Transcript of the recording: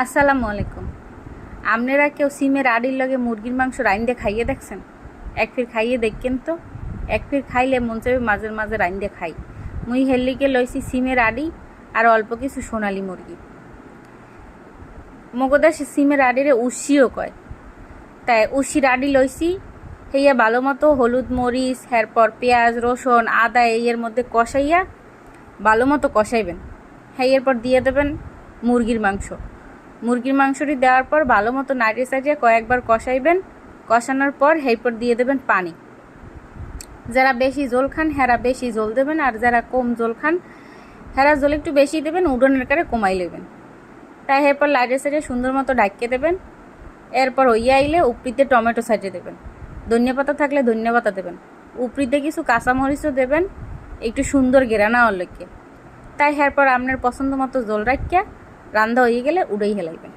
আসসালামু আলাইকুম। আপনারা কেউ সিমের আডির লগে মুরগির মাংস রাইন্দে খাইয়ে দেখছেন? এক ফির খাইয়ে দেখেন তো। এক ফির খাইলে মন চাইবে মাঝে মাঝে রাইন্দে খাই। মুই হেল্লিকে লইছি সিমের আডি আর অল্প কিছু সোনালি মুরগি। মগদেশে সিমের আডিরে উশিও কয়, তাই উশির আডি লইছি। হেইয়া ভালো মতো হলুদ মরিচ, এরপর পেঁয়াজ রসুন আদা এর মধ্যে কষাইয়া ভালো মতো কষাইবেন। এরপর দিয়ে দেবেন মুরগির মাংস। মুরগির মাংসটি দেওয়ার পর ভালো মতো নাড়িয়ে চাড়িয়ে কয়েকবার কষাইবেন। কষানোর পর এরপর দিয়ে দেবেন পানি। যারা বেশি ঝোল খান হেরা বেশি ঝোল দেবেন, আর যারা কম ঝোল খান হেরা ঝোল একটু বেশি দেবেন, উডনের কারে কমাই নেবেন। তাই এরপর নাড়িয়ে চাড়িয়ে সুন্দর মতো ঢাকিয়ে দেবেন। এরপর হইয়া আইলে উপরিতে টমেটো সাজিয়ে দেবেন। ধনিয়া পাতা থাকলে ধনিয়া পাতা দেবেন। উপরিতে কিছু কাঁচামরিচও দেবেন একটু সুন্দর ঘেরানা হওয়ার লইগে। তাই এরপর আপনার পছন্দ মতো ঝোল রাখিয়া রান্না হয়ে গেলে উড়েই হেলাইবেন।